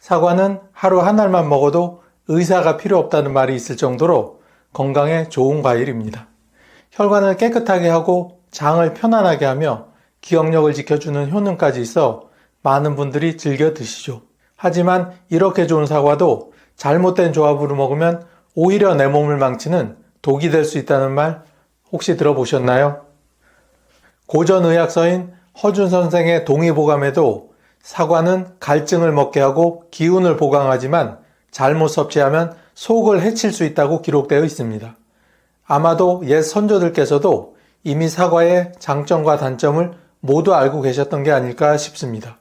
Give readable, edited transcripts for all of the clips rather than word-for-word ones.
사과는 하루 한 알만 먹어도 의사가 필요 없다는 말이 있을 정도로 건강에 좋은 과일입니다. 혈관을 깨끗하게 하고 장을 편안하게 하며 기억력을 지켜주는 효능까지 있어 많은 분들이 즐겨 드시죠. 하지만 이렇게 좋은 사과도 잘못된 조합으로 먹으면 오히려 내 몸을 망치는 독이 될 수 있다는 말 혹시 들어보셨나요? 고전의학서인 허준 선생의 동의보감에도 사과는 갈증을 먹게 하고 기운을 보강하지만 잘못 섭취하면 속을 해칠 수 있다고 기록되어 있습니다. 아마도 옛 선조들께서도 이미 사과의 장점과 단점을 모두 알고 계셨던 게 아닐까 싶습니다.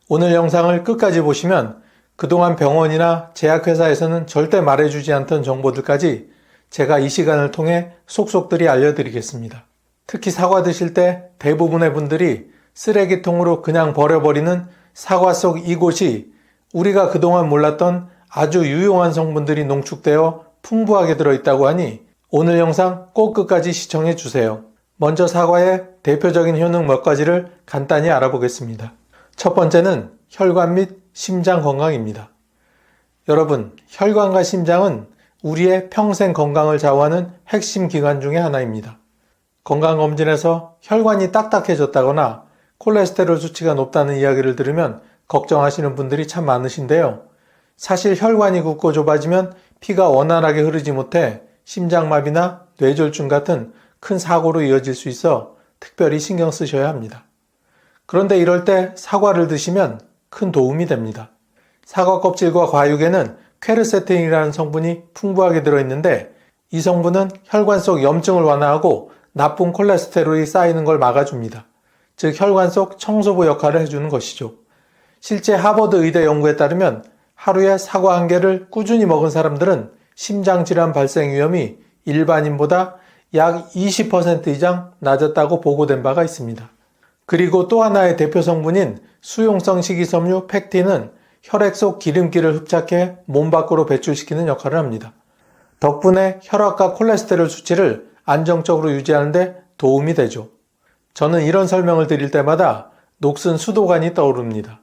오늘 영상을 끝까지 보시면 그동안 병원이나 제약회사에서는 절대 말해주지 않던 정보들까지 제가 이 시간을 통해 속속들이 알려드리겠습니다. 특히 사과 드실 때 대부분의 분들이 쓰레기통으로 그냥 버려버리는 사과 속 이곳이 우리가 그동안 몰랐던 아주 유용한 성분들이 농축되어 풍부하게 들어있다고 하니 오늘 영상 꼭 끝까지 시청해 주세요. 먼저 사과의 대표적인 효능 몇 가지를 간단히 알아보겠습니다. 첫 번째는 혈관 및 심장 건강입니다. 여러분, 혈관과 심장은 우리의 평생 건강을 좌우하는 핵심 기관 중에 하나입니다. 건강검진에서 혈관이 딱딱해졌다거나 콜레스테롤 수치가 높다는 이야기를 들으면 걱정하시는 분들이 참 많으신데요. 사실 혈관이 굳고 좁아지면 피가 원활하게 흐르지 못해 심장마비나 뇌졸중 같은 큰 사고로 이어질 수 있어 특별히 신경 쓰셔야 합니다. 그런데 이럴 때 사과를 드시면 큰 도움이 됩니다. 사과 껍질과 과육에는 퀘르세틴이라는 성분이 풍부하게 들어있는데 이 성분은 혈관 속 염증을 완화하고 나쁜 콜레스테롤이 쌓이는 걸 막아줍니다. 즉 혈관 속 청소부 역할을 해주는 것이죠. 실제 하버드 의대 연구에 따르면 하루에 사과 한 개를 꾸준히 먹은 사람들은 심장질환 발생 위험이 일반인보다 약 20% 이상 낮았다고 보고된 바가 있습니다. 그리고 또 하나의 대표 성분인 수용성 식이섬유 팩틴은 혈액 속 기름기를 흡착해 몸 밖으로 배출시키는 역할을 합니다. 덕분에 혈압과 콜레스테롤 수치를 안정적으로 유지하는 데 도움이 되죠. 저는 이런 설명을 드릴 때마다 녹슨 수도관이 떠오릅니다.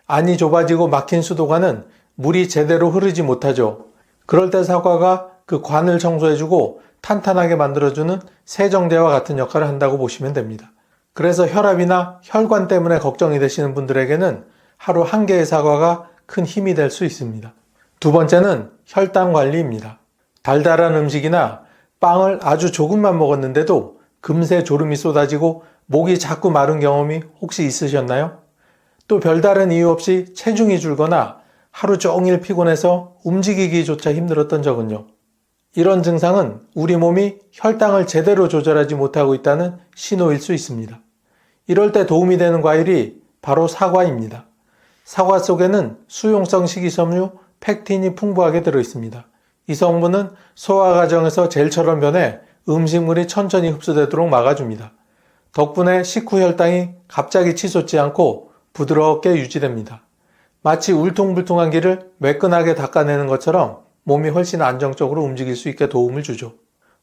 안이 좁아지고 막힌 수도관은 물이 제대로 흐르지 못하죠. 그럴 때 사과가 그 관을 청소해주고 탄탄하게 만들어주는 세정제와 같은 역할을 한다고 보시면 됩니다. 그래서 혈압이나 혈관 때문에 걱정이 되시는 분들에게는 하루 한 개의 사과가 큰 힘이 될 수 있습니다. 두 번째는 혈당 관리입니다. 달달한 음식이나 빵을 아주 조금만 먹었는데도 금세 졸음이 쏟아지고 목이 자꾸 마른 경험이 혹시 있으셨나요? 또 별다른 이유 없이 체중이 줄거나 하루 종일 피곤해서 움직이기조차 힘들었던 적은요? 이런 증상은 우리 몸이 혈당을 제대로 조절하지 못하고 있다는 신호일 수 있습니다. 이럴 때 도움이 되는 과일이 바로 사과입니다. 사과 속에는 수용성 식이섬유 팩틴이 풍부하게 들어있습니다. 이 성분은 소화 과정에서 젤처럼 변해 음식물이 천천히 흡수되도록 막아줍니다. 덕분에 식후 혈당이 갑자기 치솟지 않고 부드럽게 유지됩니다. 마치 울퉁불퉁한 기를 매끈하게 닦아내는 것처럼 몸이 훨씬 안정적으로 움직일 수 있게 도움을 주죠.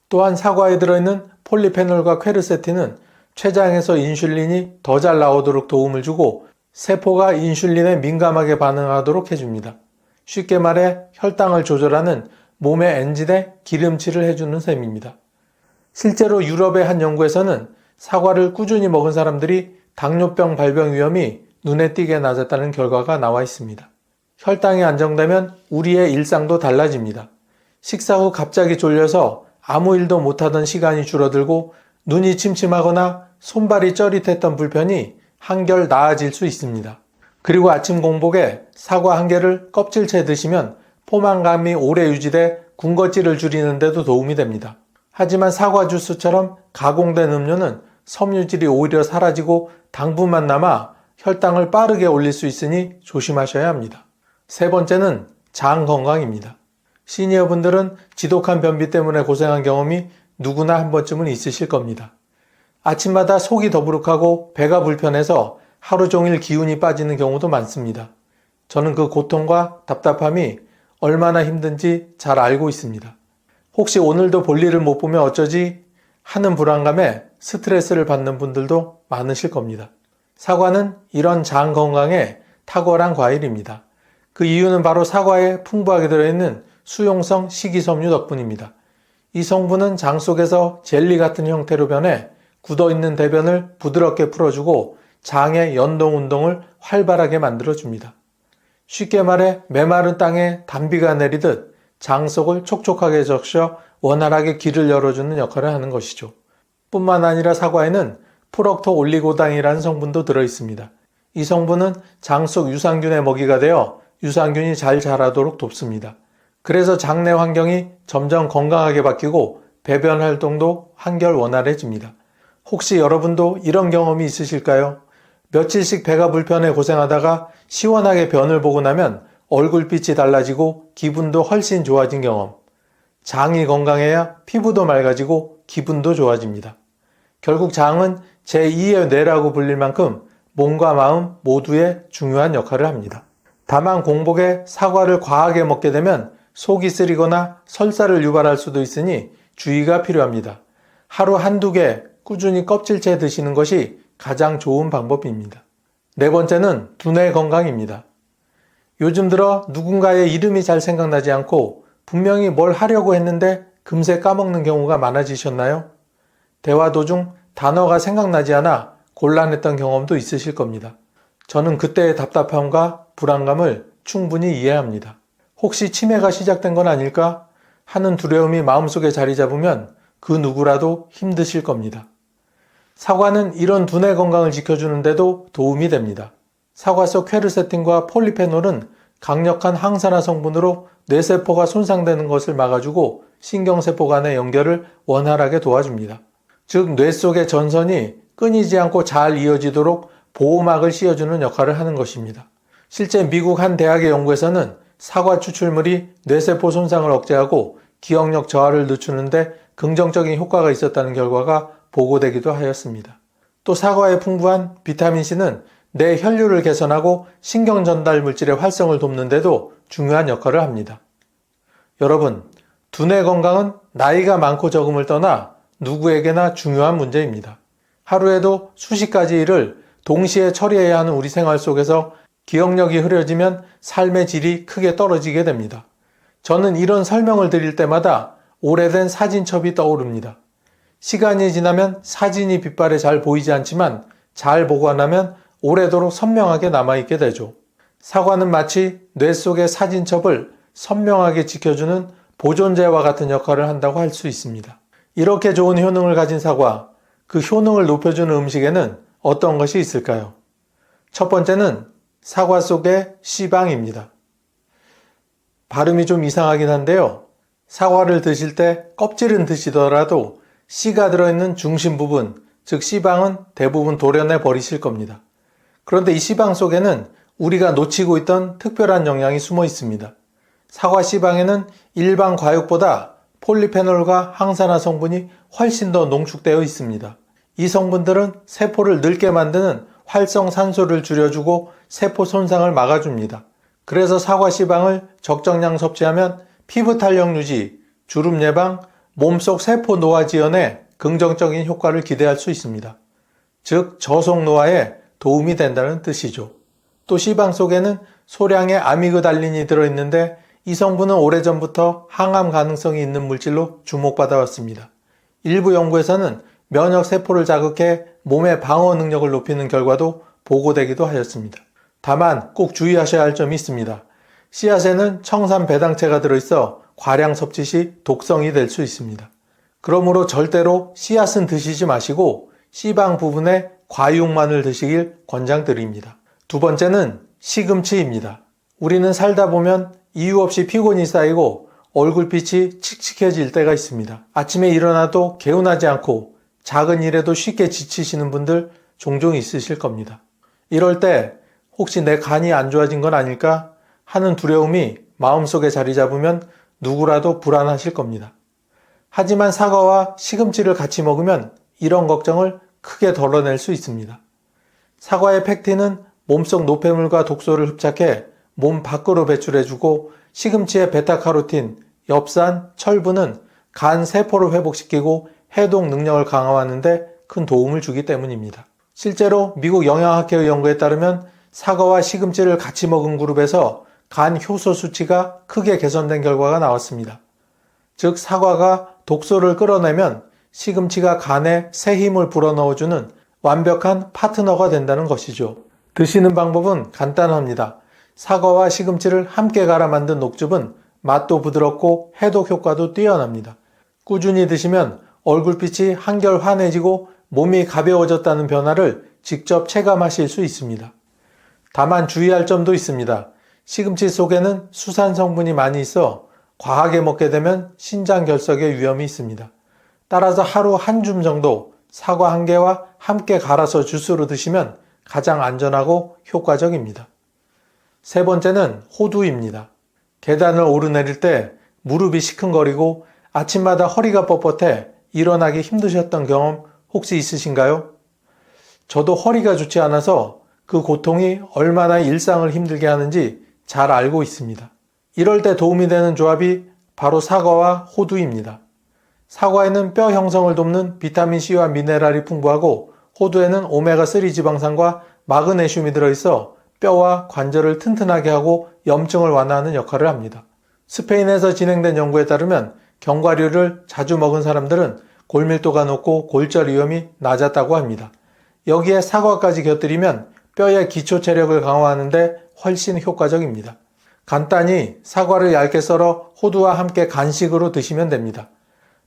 또한 사과에 들어있는 폴리페놀과 퀘르세틴은 췌장에서 인슐린이 더 잘 나오도록 도움을 주고 세포가 인슐린에 민감하게 반응하도록 해줍니다. 쉽게 말해 혈당을 조절하는 몸의 엔진에 기름칠을 해주는 셈입니다. 실제로 유럽의 한 연구에서는 사과를 꾸준히 먹은 사람들이 당뇨병 발병 위험이 눈에 띄게 낮았다는 결과가 나와 있습니다. 혈당이 안정되면 우리의 일상도 달라집니다. 식사 후 갑자기 졸려서 아무 일도 못하던 시간이 줄어들고 눈이 침침하거나 손발이 쩌릿했던 불편이 한결 나아질 수 있습니다. 그리고 아침 공복에 사과 한 개를 껍질째 드시면 포만감이 오래 유지돼 군것질을 줄이는 데도 도움이 됩니다. 하지만 사과 주스처럼 가공된 음료는 섬유질이 오히려 사라지고 당분만 남아 혈당을 빠르게 올릴 수 있으니 조심하셔야 합니다. 세 번째는 장 건강입니다. 시니어분들은 지독한 변비 때문에 고생한 경험이 누구나 한 번쯤은 있으실 겁니다. 아침마다 속이 더부룩하고 배가 불편해서 하루 종일 기운이 빠지는 경우도 많습니다. 저는 그 고통과 답답함이 얼마나 힘든지 잘 알고 있습니다. 혹시 오늘도 볼일을 못 보면 어쩌지 하는 불안감에 스트레스를 받는 분들도 많으실 겁니다. 사과는 이런 장 건강에 탁월한 과일입니다. 그 이유는 바로 사과에 풍부하게 들어있는 수용성 식이섬유 덕분입니다. 이 성분은 장 속에서 젤리 같은 형태로 변해 굳어있는 대변을 부드럽게 풀어주고 장의 연동 운동을 활발하게 만들어줍니다. 쉽게 말해 메마른 땅에 단비가 내리듯 장 속을 촉촉하게 적셔 원활하게 길을 열어주는 역할을 하는 것이죠. 뿐만 아니라 사과에는 프럭토 올리고당이라는 성분도 들어있습니다. 이 성분은 장 속 유산균의 먹이가 되어 유산균이 잘 자라도록 돕습니다. 그래서 장내 환경이 점점 건강하게 바뀌고 배변 활동도 한결 원활해집니다. 혹시 여러분도 이런 경험이 있으실까요? 며칠씩 배가 불편해 고생하다가 시원하게 변을 보고 나면 얼굴빛이 달라지고 기분도 훨씬 좋아진 경험. 장이 건강해야 피부도 맑아지고 기분도 좋아집니다. 결국 장은 제2의 뇌라고 불릴 만큼 몸과 마음 모두에 중요한 역할을 합니다. 다만 공복에 사과를 과하게 먹게 되면 속이 쓰리거나 설사를 유발할 수도 있으니 주의가 필요합니다. 하루 한두 개 꾸준히 껍질째 드시는 것이 가장 좋은 방법입니다. 네 번째는 두뇌 건강입니다. 요즘 들어 누군가의 이름이 잘 생각나지 않고 분명히 뭘 하려고 했는데 금세 까먹는 경우가 많아지셨나요? 대화 도중 단어가 생각나지 않아 곤란했던 경험도 있으실 겁니다. 저는 그때의 답답함과 불안감을 충분히 이해합니다. 혹시 치매가 시작된 건 아닐까 하는 두려움이 마음속에 자리 잡으면 그 누구라도 힘드실 겁니다. 사과는 이런 두뇌 건강을 지켜주는데도 도움이 됩니다. 사과 속 퀘르세틴과 폴리페놀은 강력한 항산화 성분으로 뇌세포가 손상되는 것을 막아주고 신경세포 간의 연결을 원활하게 도와줍니다. 즉, 뇌 속의 전선이 끊이지 않고 잘 이어지도록 보호막을 씌워주는 역할을 하는 것입니다. 실제 미국 한 대학의 연구에서는 사과 추출물이 뇌세포 손상을 억제하고 기억력 저하를 늦추는데 긍정적인 효과가 있었다는 결과가 보고되기도 하였습니다. 또 사과에 풍부한 비타민C는 뇌 혈류를 개선하고 신경 전달 물질의 활성을 돕는데도 중요한 역할을 합니다. 여러분, 두뇌 건강은 나이가 많고 적음을 떠나 누구에게나 중요한 문제입니다. 하루에도 수십 가지 일을 동시에 처리해야 하는 우리 생활 속에서 기억력이 흐려지면 삶의 질이 크게 떨어지게 됩니다. 저는 이런 설명을 드릴 때마다 오래된 사진첩이 떠오릅니다. 시간이 지나면 사진이 빛발에 잘 보이지 않지만 잘 보관하면 오래도록 선명하게 남아있게 되죠. 사과는 마치 뇌 속의 사진첩을 선명하게 지켜주는 보존제와 같은 역할을 한다고 할 수 있습니다. 이렇게 좋은 효능을 가진 사과, 그 효능을 높여주는 음식에는 어떤 것이 있을까요? 첫 번째는 사과 속의 씨방입니다. 발음이 좀 이상하긴 한데요. 사과를 드실 때 껍질은 드시더라도 씨가 들어있는 중심 부분, 즉 씨방은 대부분 도려내 버리실 겁니다. 그런데 이 씨방 속에는 우리가 놓치고 있던 특별한 영양이 숨어 있습니다. 사과 씨방에는 일반 과육보다 폴리페놀과 항산화 성분이 훨씬 더 농축되어 있습니다. 이 성분들은 세포를 늙게 만드는 활성산소를 줄여주고 세포 손상을 막아줍니다. 그래서 사과 씨방을 적정량 섭취하면 피부 탄력 유지, 주름 예방, 몸속 세포 노화 지연에 긍정적인 효과를 기대할 수 있습니다. 즉, 저속 노화에 도움이 된다는 뜻이죠. 또 씨방 속에는 소량의 아미그달린이 들어있는데 이 성분은 오래전부터 항암 가능성이 있는 물질로 주목받아 왔습니다. 일부 연구에서는 면역 세포를 자극해 몸의 방어 능력을 높이는 결과도 보고되기도 하였습니다. 다만 꼭 주의하셔야 할 점이 있습니다. 씨앗에는 청산 배당체가 들어있어 과량 섭취 시 독성이 될 수 있습니다. 그러므로 절대로 씨앗은 드시지 마시고 씨방 부분의 과육만을 드시길 권장드립니다. 두 번째는 시금치입니다. 우리는 살다 보면 이유 없이 피곤이 쌓이고 얼굴빛이 칙칙해질 때가 있습니다. 아침에 일어나도 개운하지 않고 작은 일에도 쉽게 지치시는 분들 종종 있으실 겁니다. 이럴 때 혹시 내 간이 안 좋아진 건 아닐까 하는 두려움이 마음속에 자리 잡으면 누구라도 불안하실 겁니다. 하지만 사과와 시금치를 같이 먹으면 이런 걱정을 크게 덜어낼 수 있습니다. 사과의 팩틴은 몸속 노폐물과 독소를 흡착해 몸 밖으로 배출해주고 시금치의 베타카로틴, 엽산, 철분은 간 세포를 회복시키고 해독 능력을 강화하는 데 큰 도움을 주기 때문입니다. 실제로 미국 영양학회의 연구에 따르면 사과와 시금치를 같이 먹은 그룹에서 간 효소 수치가 크게 개선된 결과가 나왔습니다. 즉 사과가 독소를 끌어내면 시금치가 간에 새 힘을 불어넣어주는 완벽한 파트너가 된다는 것이죠. 드시는 방법은 간단합니다. 사과와 시금치를 함께 갈아 만든 녹즙은 맛도 부드럽고 해독 효과도 뛰어납니다. 꾸준히 드시면 얼굴빛이 한결 환해지고 몸이 가벼워졌다는 변화를 직접 체감하실 수 있습니다. 다만 주의할 점도 있습니다. 시금치 속에는 수산 성분이 많이 있어 과하게 먹게 되면 신장 결석의 위험이 있습니다. 따라서 하루 한 줌 정도 사과 한 개와 함께 갈아서 주스로 드시면 가장 안전하고 효과적입니다. 세 번째는 호두입니다. 계단을 오르내릴 때 무릎이 시큰거리고 아침마다 허리가 뻣뻣해 일어나기 힘드셨던 경험 혹시 있으신가요? 저도 허리가 좋지 않아서 그 고통이 얼마나 일상을 힘들게 하는지 잘 알고 있습니다. 이럴 때 도움이 되는 조합이 바로 사과와 호두입니다. 사과에는 뼈 형성을 돕는 비타민C와 미네랄이 풍부하고 호두에는 오메가3 지방산과 마그네슘이 들어있어 뼈와 관절을 튼튼하게 하고 염증을 완화하는 역할을 합니다. 스페인에서 진행된 연구에 따르면 견과류를 자주 먹은 사람들은 골밀도가 높고 골절 위험이 낮았다고 합니다. 여기에 사과까지 곁들이면 뼈의 기초 체력을 강화하는 데 훨씬 효과적입니다. 간단히 사과를 얇게 썰어 호두와 함께 간식으로 드시면 됩니다.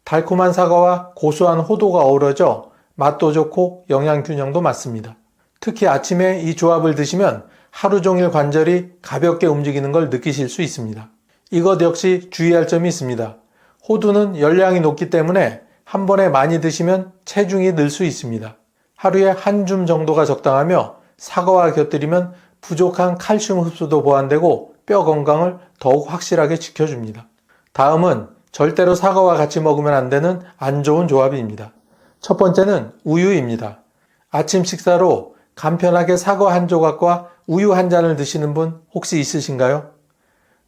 달콤한 사과와 고소한 호두가 어우러져 맛도 좋고 영양 균형도 맞습니다. 특히 아침에 이 조합을 드시면 하루 종일 관절이 가볍게 움직이는 걸 느끼실 수 있습니다. 이것 역시 주의할 점이 있습니다. 호두는 열량이 높기 때문에 한 번에 많이 드시면 체중이 늘 수 있습니다. 하루에 한 줌 정도가 적당하며 사과와 곁들이면 부족한 칼슘 흡수도 보완되고 뼈 건강을 더욱 확실하게 지켜줍니다. 다음은 절대로 사과와 같이 먹으면 안 되는 안 좋은 조합입니다. 첫 번째는 우유입니다. 아침 식사로 간편하게 사과 한 조각과 우유 한 잔을 드시는 분 혹시 있으신가요?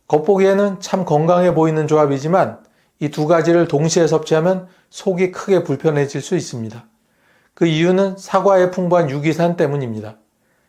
겉보기에는 참 건강해 보이는 조합이지만 이 두 가지를 동시에 섭취하면 속이 크게 불편해질 수 있습니다. 그 이유는 사과에 풍부한 유기산 때문입니다.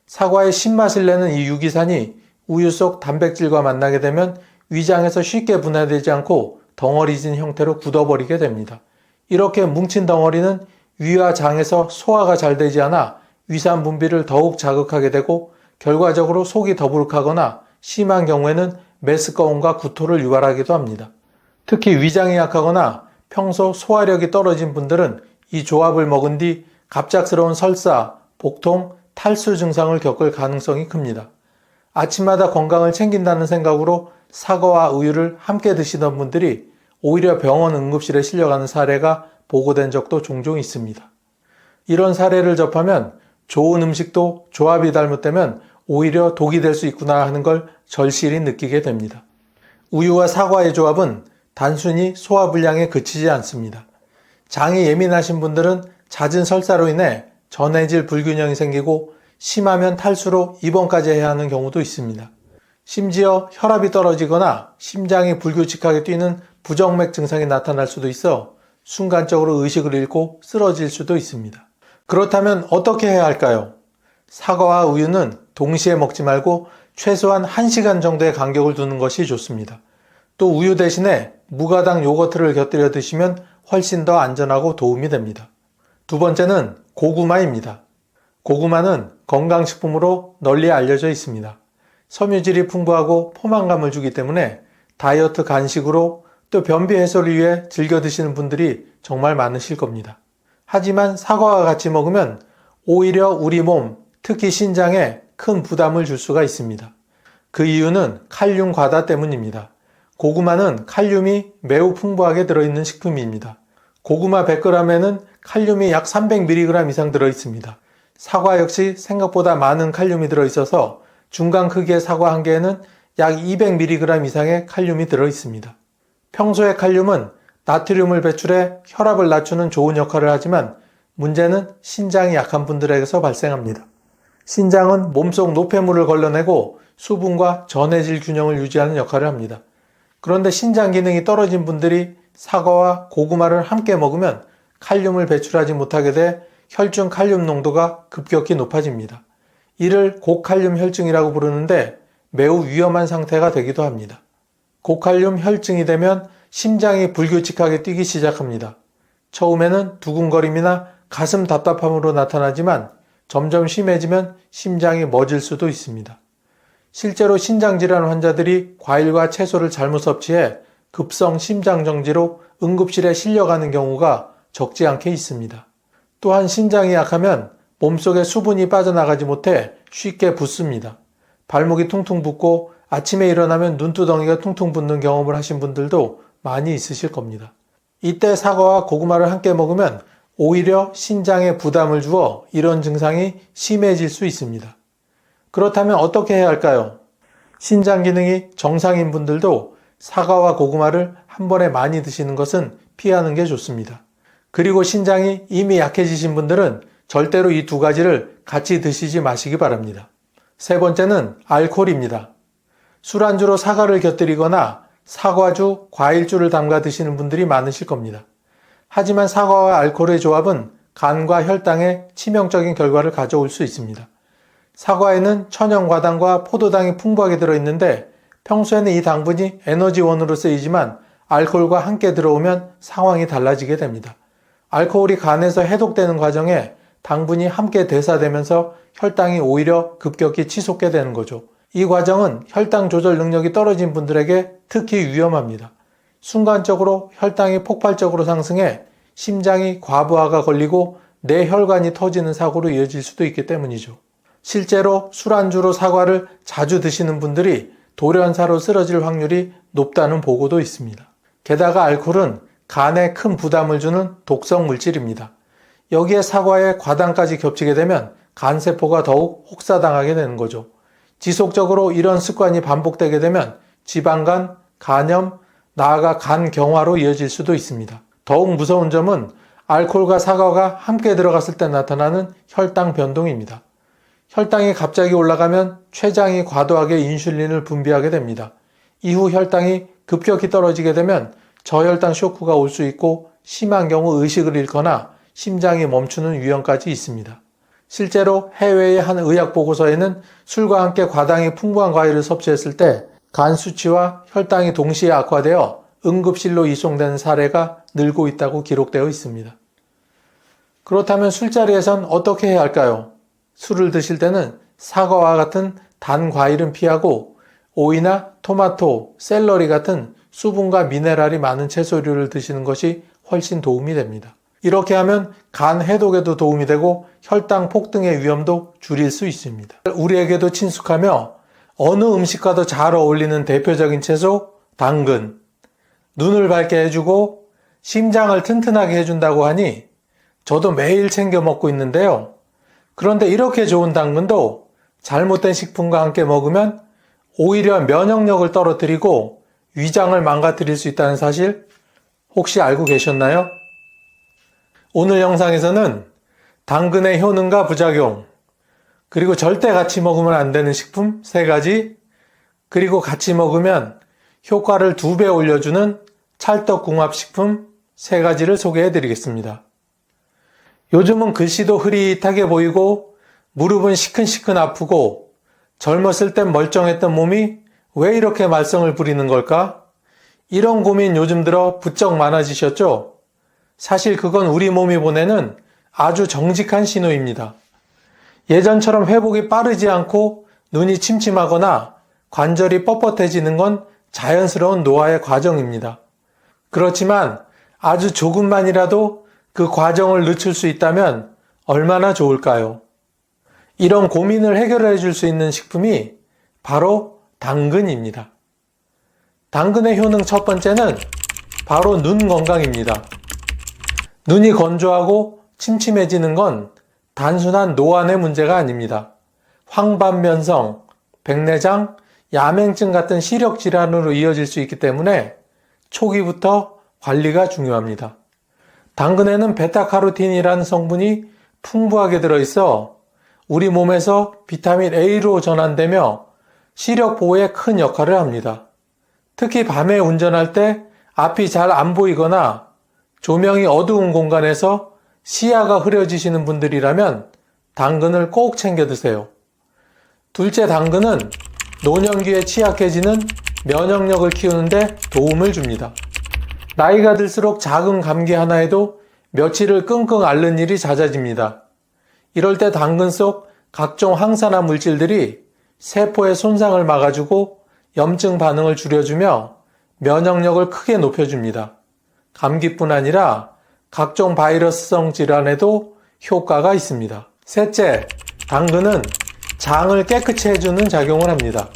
사과의 신맛을 내는 이 유기산이 우유 속 단백질과 만나게 되면 위장에서 쉽게 분해되지 않고 덩어리진 형태로 굳어버리게 됩니다. 이렇게 뭉친 덩어리는 위와 장에서 소화가 잘 되지 않아 위산 분비를 더욱 자극하게 되고 결과적으로 속이 더부룩하거나 심한 경우에는 메스꺼움과 구토를 유발하기도 합니다. 특히 위장이 약하거나 평소 소화력이 떨어진 분들은 이 조합을 먹은 뒤 갑작스러운 설사, 복통, 탈수 증상을 겪을 가능성이 큽니다. 아침마다 건강을 챙긴다는 생각으로 사과와 우유를 함께 드시던 분들이 오히려 병원 응급실에 실려가는 사례가 보고된 적도 종종 있습니다. 이런 사례를 접하면 좋은 음식도 조합이 잘못되면 오히려 독이 될 수 있구나 하는 걸 절실히 느끼게 됩니다. 우유와 사과의 조합은 단순히 소화불량에 그치지 않습니다. 장이 예민하신 분들은 잦은 설사로 인해 전해질 불균형이 생기고 심하면 탈수로 입원까지 해야 하는 경우도 있습니다. 심지어 혈압이 떨어지거나 심장이 불규칙하게 뛰는 부정맥 증상이 나타날 수도 있어 순간적으로 의식을 잃고 쓰러질 수도 있습니다. 그렇다면 어떻게 해야 할까요? 사과와 우유는 동시에 먹지 말고 최소한 1시간 정도의 간격을 두는 것이 좋습니다. 또 우유 대신에 무가당 요거트를 곁들여 드시면 훨씬 더 안전하고 도움이 됩니다. 두 번째는 고구마입니다. 고구마는 건강식품으로 널리 알려져 있습니다. 섬유질이 풍부하고 포만감을 주기 때문에 다이어트 간식으로 또 변비 해소를 위해 즐겨 드시는 분들이 정말 많으실 겁니다. 하지만 사과와 같이 먹으면 오히려 우리 몸, 특히 신장에 큰 부담을 줄 수가 있습니다. 그 이유는 칼륨 과다 때문입니다. 고구마는 칼륨이 매우 풍부하게 들어있는 식품입니다. 고구마 100g에는 칼륨이 약 300mg 이상 들어있습니다. 사과 역시 생각보다 많은 칼륨이 들어있어서 중간 크기의 사과 한 개에는 약 200mg 이상의 칼륨이 들어있습니다. 평소에 칼륨은 나트륨을 배출해 혈압을 낮추는 좋은 역할을 하지만 문제는 신장이 약한 분들에게서 발생합니다. 신장은 몸속 노폐물을 걸러내고 수분과 전해질 균형을 유지하는 역할을 합니다. 그런데 신장 기능이 떨어진 분들이 사과와 고구마를 함께 먹으면 칼륨을 배출하지 못하게 돼 혈중 칼륨 농도가 급격히 높아집니다. 이를 고칼륨 혈증이라고 부르는데 매우 위험한 상태가 되기도 합니다. 고칼륨 혈증이 되면 심장이 불규칙하게 뛰기 시작합니다. 처음에는 두근거림이나 가슴 답답함으로 나타나지만 점점 심해지면 심장이 멎을 수도 있습니다. 실제로 신장질환 환자들이 과일과 채소를 잘못 섭취해 급성 심장정지로 응급실에 실려가는 경우가 적지 않게 있습니다. 또한 신장이 약하면 몸속에 수분이 빠져나가지 못해 쉽게 붓습니다. 발목이 퉁퉁 붓고 아침에 일어나면 눈두덩이가 퉁퉁 붓는 경험을 하신 분들도 많이 있으실 겁니다. 이때 사과와 고구마를 함께 먹으면 오히려 신장에 부담을 주어 이런 증상이 심해질 수 있습니다. 그렇다면 어떻게 해야 할까요? 신장 기능이 정상인 분들도 사과와 고구마를 한 번에 많이 드시는 것은 피하는 게 좋습니다. 그리고 신장이 이미 약해지신 분들은 절대로 이 두 가지를 같이 드시지 마시기 바랍니다. 세 번째는 알코올입니다. 술안주로 사과를 곁들이거나 사과주, 과일주를 담가 드시는 분들이 많으실 겁니다. 하지만 사과와 알코올의 조합은 간과 혈당에 치명적인 결과를 가져올 수 있습니다. 사과에는 천연과당과 포도당이 풍부하게 들어있는데 평소에는 이 당분이 에너지원으로 쓰이지만 알코올과 함께 들어오면 상황이 달라지게 됩니다. 알코올이 간에서 해독되는 과정에 당분이 함께 대사되면서 혈당이 오히려 급격히 치솟게 되는 거죠. 이 과정은 혈당 조절 능력이 떨어진 분들에게 특히 위험합니다. 순간적으로 혈당이 폭발적으로 상승해 심장이 과부하가 걸리고 뇌혈관이 터지는 사고로 이어질 수도 있기 때문이죠. 실제로 술안주로 사과를 자주 드시는 분들이 돌연사로 쓰러질 확률이 높다는 보고도 있습니다. 게다가 알코올은 간에 큰 부담을 주는 독성 물질입니다. 여기에 사과에 과당까지 겹치게 되면 간세포가 더욱 혹사당하게 되는 거죠. 지속적으로 이런 습관이 반복되게 되면 지방간, 간염, 나아가 간경화로 이어질 수도 있습니다. 더욱 무서운 점은 알코올과 사과가 함께 들어갔을 때 나타나는 혈당 변동입니다. 혈당이 갑자기 올라가면 췌장이 과도하게 인슐린을 분비하게 됩니다. 이후 혈당이 급격히 떨어지게 되면 저혈당 쇼크가 올 수 있고 심한 경우 의식을 잃거나 심장이 멈추는 위험까지 있습니다. 실제로 해외의 한 의학 보고서에는 술과 함께 과당이 풍부한 과일을 섭취했을 때 간 수치와 혈당이 동시에 악화되어 응급실로 이송되는 사례가 늘고 있다고 기록되어 있습니다. 그렇다면 술자리에선 어떻게 해야 할까요? 술을 드실 때는 사과와 같은 단 과일은 피하고 오이나 토마토, 샐러리 같은 수분과 미네랄이 많은 채소류를 드시는 것이 훨씬 도움이 됩니다. 이렇게 하면 간 해독에도 도움이 되고 혈당 폭등의 위험도 줄일 수 있습니다. 우리에게도 친숙하며 어느 음식과도 잘 어울리는 대표적인 채소, 당근. 눈을 밝게 해주고 심장을 튼튼하게 해준다고 하니 저도 매일 챙겨 먹고 있는데요. 그런데 이렇게 좋은 당근도 잘못된 식품과 함께 먹으면 오히려 면역력을 떨어뜨리고 위장을 망가뜨릴 수 있다는 사실 혹시 알고 계셨나요? 오늘 영상에서는 당근의 효능과 부작용, 그리고 절대 같이 먹으면 안 되는 식품 3가지, 그리고 같이 먹으면 효과를 2배 올려주는 찰떡궁합식품 3가지를 소개해 드리겠습니다. 요즘은 글씨도 흐릿하게 보이고 무릎은 시큰시큰 아프고 젊었을 땐 멀쩡했던 몸이 왜 이렇게 말썽을 부리는 걸까? 이런 고민 요즘 들어 부쩍 많아지셨죠? 사실 그건 우리 몸이 보내는 아주 정직한 신호입니다. 예전처럼 회복이 빠르지 않고 눈이 침침하거나 관절이 뻣뻣해지는 건 자연스러운 노화의 과정입니다. 그렇지만 아주 조금만이라도 그 과정을 늦출 수 있다면 얼마나 좋을까요? 이런 고민을 해결해 줄 수 있는 식품이 바로 당근입니다. 당근의 효능 첫 번째는 바로 눈 건강입니다. 눈이 건조하고 침침해지는 건 단순한 노안의 문제가 아닙니다. 황반변성, 백내장, 야맹증 같은 시력 질환으로 이어질 수 있기 때문에 초기부터 관리가 중요합니다. 당근에는 베타카로틴이라는 성분이 풍부하게 들어있어 우리 몸에서 비타민 A로 전환되며 시력 보호에 큰 역할을 합니다. 특히 밤에 운전할 때 앞이 잘 안 보이거나 조명이 어두운 공간에서 시야가 흐려지시는 분들이라면 당근을 꼭 챙겨 드세요. 둘째, 당근은 노년기에 취약해지는 면역력을 키우는데 도움을 줍니다. 나이가 들수록 작은 감기 하나에도 며칠을 끙끙 앓는 일이 잦아집니다. 이럴 때 당근 속 각종 항산화 물질들이 세포의 손상을 막아주고 염증 반응을 줄여주며 면역력을 크게 높여줍니다. 감기뿐 아니라 각종 바이러스성 질환에도 효과가 있습니다. 셋째, 당근은 장을 깨끗이 해주는 작용을 합니다.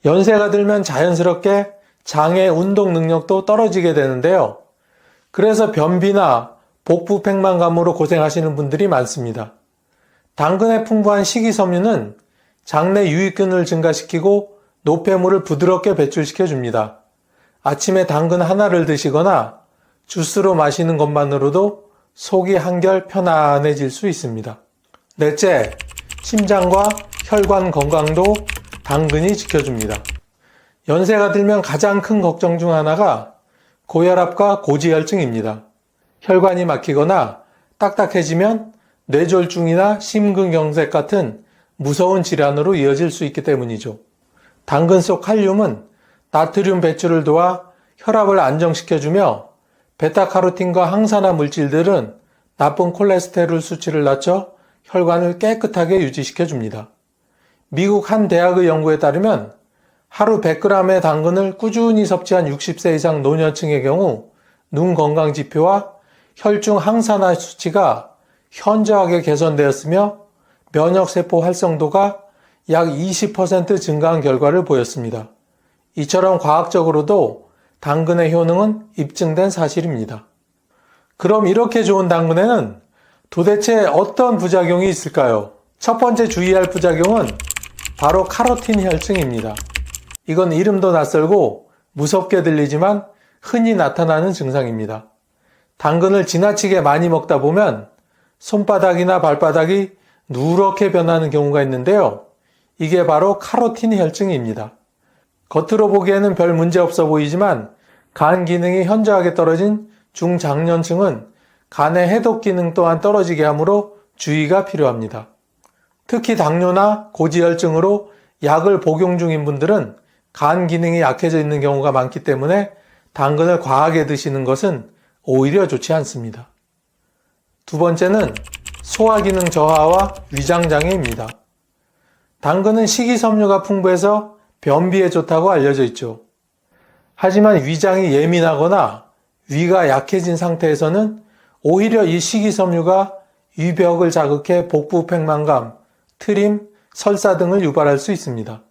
연세가 들면 자연스럽게 장의 운동 능력도 떨어지게 되는데요. 그래서 변비나 복부 팽만감으로 고생하시는 분들이 많습니다. 당근에 풍부한 식이섬유는 장내 유익균을 증가시키고 노폐물을 부드럽게 배출시켜 줍니다. 아침에 당근 하나를 드시거나 주스로 마시는 것만으로도 속이 한결 편안해질 수 있습니다. 넷째, 심장과 혈관 건강도 당근이 지켜줍니다. 연세가 들면 가장 큰 걱정 중 하나가 고혈압과 고지혈증입니다. 혈관이 막히거나 딱딱해지면 뇌졸중이나 심근경색 같은 무서운 질환으로 이어질 수 있기 때문이죠. 당근 속 칼륨은 나트륨 배출을 도와 혈압을 안정시켜주며 베타카로틴과 항산화 물질들은 나쁜 콜레스테롤 수치를 낮춰 혈관을 깨끗하게 유지시켜줍니다. 미국 한 대학의 연구에 따르면 하루 100g의 당근을 꾸준히 섭취한 60세 이상 노년층의 경우 눈 건강 지표와 혈중 항산화 수치가 현저하게 개선되었으며 면역세포 활성도가 약 20% 증가한 결과를 보였습니다. 이처럼 과학적으로도 당근의 효능은 입증된 사실입니다. 그럼 이렇게 좋은 당근에는 도대체 어떤 부작용이 있을까요? 첫 번째 주의할 부작용은 바로 카로틴 혈증입니다. 이건 이름도 낯설고 무섭게 들리지만 흔히 나타나는 증상입니다. 당근을 지나치게 많이 먹다 보면 손바닥이나 발바닥이 누렇게 변하는 경우가 있는데요. 이게 바로 카로틴 혈증입니다. 겉으로 보기에는 별 문제 없어 보이지만 간 기능이 현저하게 떨어진 중장년층은 간의 해독 기능 또한 떨어지게 하므로 주의가 필요합니다. 특히 당뇨나 고지혈증으로 약을 복용 중인 분들은 간 기능이 약해져 있는 경우가 많기 때문에 당근을 과하게 드시는 것은 오히려 좋지 않습니다. 두 번째는 소화기능 저하와 위장장애입니다. 당근은 식이섬유가 풍부해서 변비에 좋다고 알려져 있죠. 하지만 위장이 예민하거나 위가 약해진 상태에서는 오히려 이 식이섬유가 위벽을 자극해 복부 팽만감, 트림, 설사 등을 유발할 수 있습니다.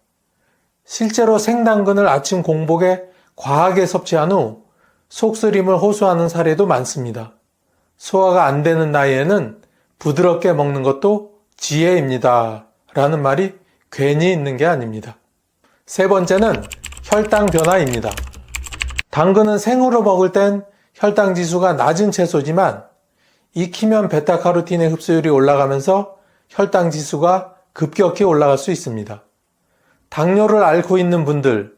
실제로 생당근을 아침 공복에 과하게 섭취한 후 속쓰림을 호소하는 사례도 많습니다. 소화가 안 되는 나이에는 부드럽게 먹는 것도 지혜입니다. 라는 말이 괜히 있는 게 아닙니다. 세 번째는 혈당 변화입니다. 당근은 생으로 먹을 땐 혈당 지수가 낮은 채소지만 익히면 베타카로틴의 흡수율이 올라가면서 혈당 지수가 급격히 올라갈 수 있습니다. 당뇨를 앓고 있는 분들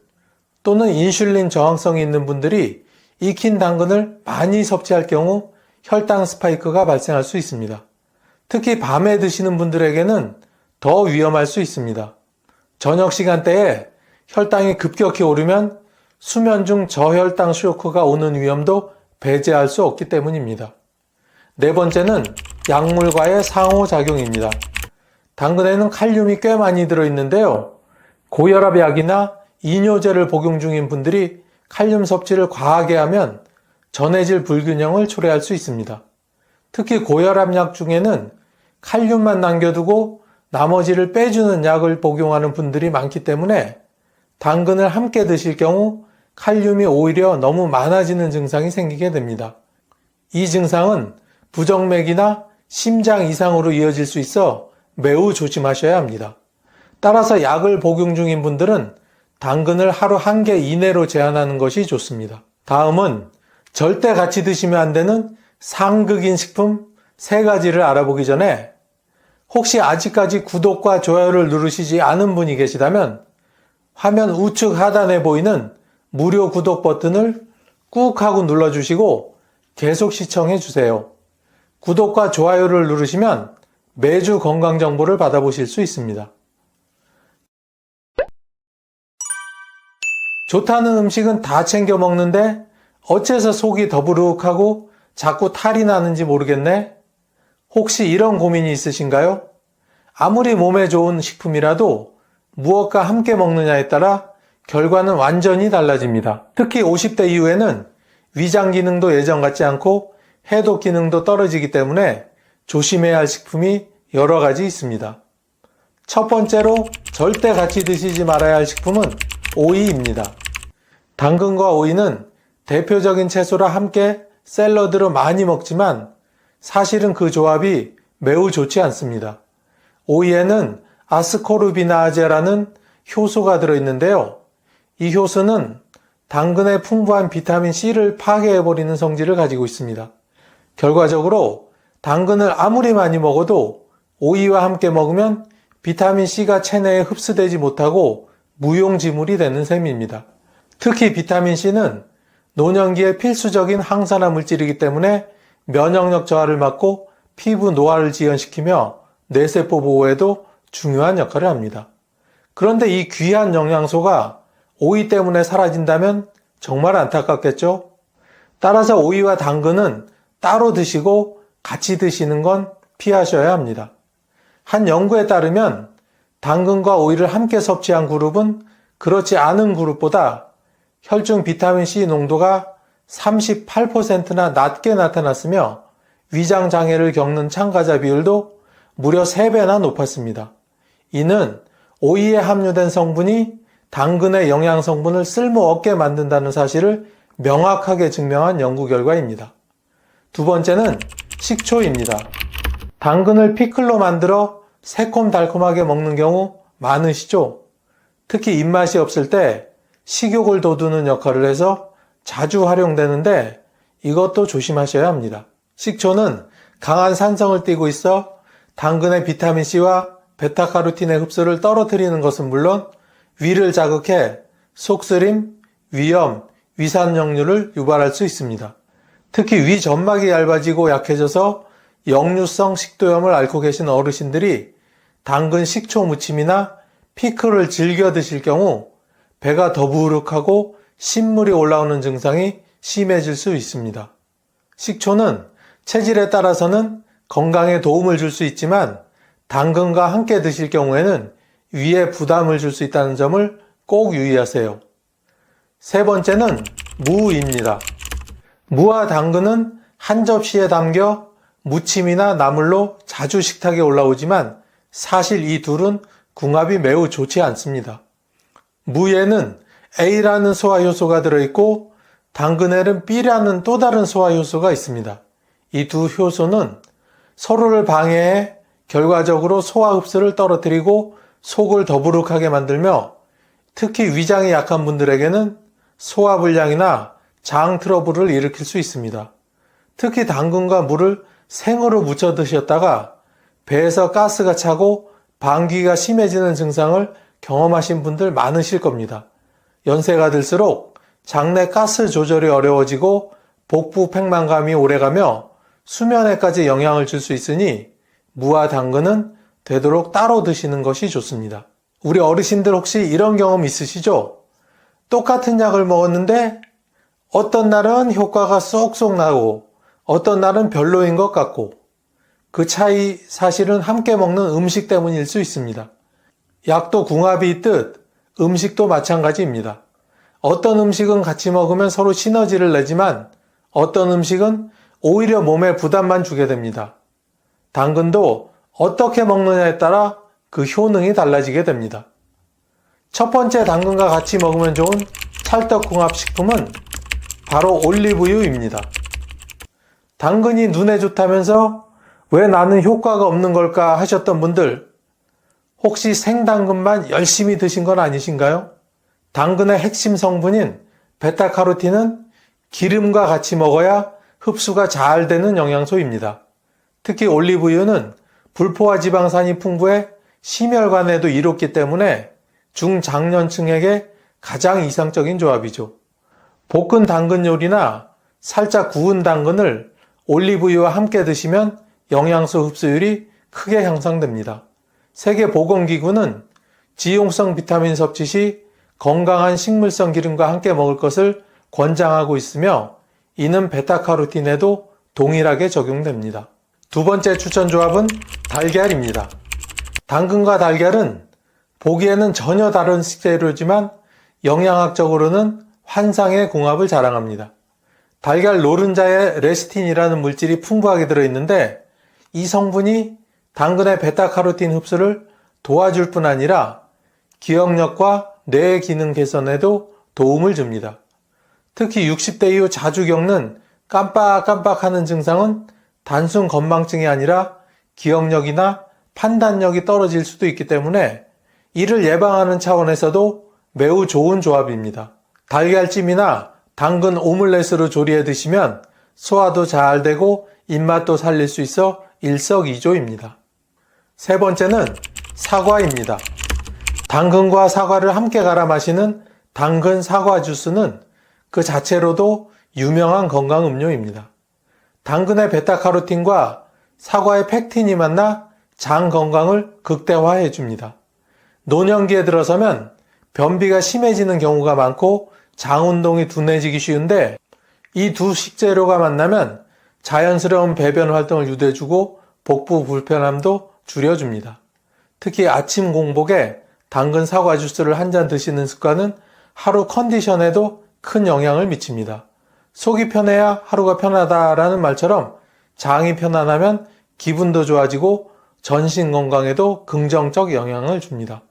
또는 인슐린 저항성이 있는 분들이 익힌 당근을 많이 섭취할 경우 혈당 스파이크가 발생할 수 있습니다. 특히 밤에 드시는 분들에게는 더 위험할 수 있습니다. 저녁 시간대에 혈당이 급격히 오르면 수면 중 저혈당 쇼크가 오는 위험도 배제할 수 없기 때문입니다. 네 번째는 약물과의 상호작용입니다. 당근에는 칼륨이 꽤 많이 들어있는데요. 고혈압 약이나 이뇨제를 복용 중인 분들이 칼륨 섭취를 과하게 하면 전해질 불균형을 초래할 수 있습니다. 특히 고혈압 약 중에는 칼륨만 남겨두고 나머지를 빼주는 약을 복용하는 분들이 많기 때문에 당근을 함께 드실 경우 칼륨이 오히려 너무 많아지는 증상이 생기게 됩니다. 이 증상은 부정맥이나 심장 이상으로 이어질 수 있어 매우 조심하셔야 합니다. 따라서 약을 복용 중인 분들은 당근을 하루 1개 이내로 제한하는 것이 좋습니다. 다음은 절대 같이 드시면 안 되는 상극인 식품 3가지를 알아보기 전에 혹시 아직까지 구독과 좋아요를 누르시지 않은 분이 계시다면 화면 우측 하단에 보이는 무료 구독 버튼을 꾹 하고 눌러주시고 계속 시청해 주세요. 구독과 좋아요를 누르시면 매주 건강 정보를 받아보실 수 있습니다. 좋다는 음식은 다 챙겨 먹는데 어째서 속이 더부룩하고 자꾸 탈이 나는지 모르겠네? 혹시 이런 고민이 있으신가요? 아무리 몸에 좋은 식품이라도 무엇과 함께 먹느냐에 따라 결과는 완전히 달라집니다. 특히 50대 이후에는 위장 기능도 예전 같지 않고 해독 기능도 떨어지기 때문에 조심해야 할 식품이 여러 가지 있습니다. 첫 번째로 절대 같이 드시지 말아야 할 식품은 오이입니다. 당근과 오이는 대표적인 채소라 함께 샐러드로 많이 먹지만 사실은 그 조합이 매우 좋지 않습니다. 오이에는 아스코르비나아제라는 효소가 들어있는데요. 이 효소는 당근의 풍부한 비타민 C를 파괴해버리는 성질을 가지고 있습니다. 결과적으로 당근을 아무리 많이 먹어도 오이와 함께 먹으면 비타민 C가 체내에 흡수되지 못하고 무용지물이 되는 셈입니다. 특히 비타민 C는 노년기에 필수적인 항산화 물질이기 때문에 면역력 저하를 막고 피부 노화를 지연시키며 뇌세포 보호에도 중요한 역할을 합니다. 그런데 이 귀한 영양소가 오이 때문에 사라진다면 정말 안타깝겠죠? 따라서 오이와 당근은 따로 드시고 같이 드시는 건 피하셔야 합니다. 한 연구에 따르면 당근과 오이를 함께 섭취한 그룹은 그렇지 않은 그룹보다 혈중 비타민C 농도가 38%나 낮게 나타났으며 위장 장애를 겪는 참가자 비율도 무려 3배나 높았습니다. 이는 오이에 함유된 성분이 당근의 영양 성분을 쓸모없게 만든다는 사실을 명확하게 증명한 연구 결과입니다. 두 번째는 식초입니다. 당근을 피클로 만들어 새콤달콤하게 먹는 경우 많으시죠? 특히 입맛이 없을 때 식욕을 돋우는 역할을 해서 자주 활용되는데 이것도 조심하셔야 합니다. 식초는 강한 산성을 띠고 있어 당근의 비타민C와 베타카로틴의 흡수를 떨어뜨리는 것은 물론 위를 자극해 속쓰림, 위염, 위산역류를 유발할 수 있습니다. 특히 위 점막이 얇아지고 약해져서 역류성 식도염을 앓고 계신 어르신들이 당근 식초 무침이나 피클을 즐겨 드실 경우 배가 더부룩하고 신물이 올라오는 증상이 심해질 수 있습니다. 식초는 체질에 따라서는 건강에 도움을 줄 수 있지만 당근과 함께 드실 경우에는 위에 부담을 줄 수 있다는 점을 꼭 유의하세요. 세 번째는 무입니다. 무와 당근은 한 접시에 담겨 무침이나 나물로 자주 식탁에 올라오지만 사실 이 둘은 궁합이 매우 좋지 않습니다. 무에는 A라는 소화효소가 들어있고 당근에는 B라는 또 다른 소화효소가 있습니다. 이 두 효소는 서로를 방해해 결과적으로 소화 흡수를 떨어뜨리고 속을 더부룩하게 만들며 특히 위장이 약한 분들에게는 소화불량이나 장 트러블을 일으킬 수 있습니다. 특히 당근과 무를 생으로 무쳐 드셨다가 배에서 가스가 차고 방귀가 심해지는 증상을 경험하신 분들 많으실 겁니다. 연세가 들수록 장내 가스 조절이 어려워지고 복부 팽만감이 오래가며 수면에까지 영향을 줄 수 있으니 무와 당근은 되도록 따로 드시는 것이 좋습니다. 우리 어르신들 혹시 이런 경험 있으시죠? 똑같은 약을 먹었는데 어떤 날은 효과가 쏙쏙 나고 어떤 날은 별로인 것 같고 그 차이 사실은 함께 먹는 음식 때문일 수 있습니다. 약도 궁합이 있듯 음식도 마찬가지입니다. 어떤 음식은 같이 먹으면 서로 시너지를 내지만 어떤 음식은 오히려 몸에 부담만 주게 됩니다. 당근도 어떻게 먹느냐에 따라 그 효능이 달라지게 됩니다. 첫 번째 당근과 같이 먹으면 좋은 찰떡궁합식품은 바로 올리브유입니다. 당근이 눈에 좋다면서 왜 나는 효과가 없는 걸까 하셨던 분들 혹시 생당근만 열심히 드신 건 아니신가요? 당근의 핵심 성분인 베타카로틴은 기름과 같이 먹어야 흡수가 잘 되는 영양소입니다. 특히 올리브유는 불포화 지방산이 풍부해 심혈관에도 이롭기 때문에 중장년층에게 가장 이상적인 조합이죠. 볶은 당근 요리나 살짝 구운 당근을 올리브유와 함께 드시면 영양소 흡수율이 크게 향상됩니다. 세계보건기구는 지용성 비타민 섭취 시 건강한 식물성 기름과 함께 먹을 것을 권장하고 있으며 이는 베타카로틴에도 동일하게 적용됩니다. 두 번째 추천 조합은 달걀입니다. 당근과 달걀은 보기에는 전혀 다른 식재료지만 영양학적으로는 환상의 궁합을 자랑합니다. 달걀 노른자에 레시틴이라는 물질이 풍부하게 들어있는데 이 성분이 당근의 베타카로틴 흡수를 도와줄 뿐 아니라 기억력과 뇌 기능 개선에도 도움을 줍니다. 특히 60대 이후 자주 겪는 깜빡깜빡하는 증상은 단순 건망증이 아니라 기억력이나 판단력이 떨어질 수도 있기 때문에 이를 예방하는 차원에서도 매우 좋은 조합입니다. 달걀찜이나 당근 오믈렛으로 조리해 드시면 소화도 잘 되고 입맛도 살릴 수 있어 일석이조입니다. 세 번째는 사과입니다. 당근과 사과를 함께 갈아 마시는 당근 사과 주스는 그 자체로도 유명한 건강 음료입니다. 당근의 베타카로틴과 사과의 팩틴이 만나 장 건강을 극대화해 줍니다. 노년기에 들어서면 변비가 심해지는 경우가 많고 장 운동이 둔해지기 쉬운데 이 두 식재료가 만나면 자연스러운 배변 활동을 유도해주고 복부 불편함도 줄여줍니다. 특히 아침 공복에 당근 사과 주스를 한 잔 드시는 습관은 하루 컨디션에도 큰 영향을 미칩니다. 속이 편해야 하루가 편하다라는 말처럼 장이 편안하면 기분도 좋아지고 전신 건강에도 긍정적 영향을 줍니다.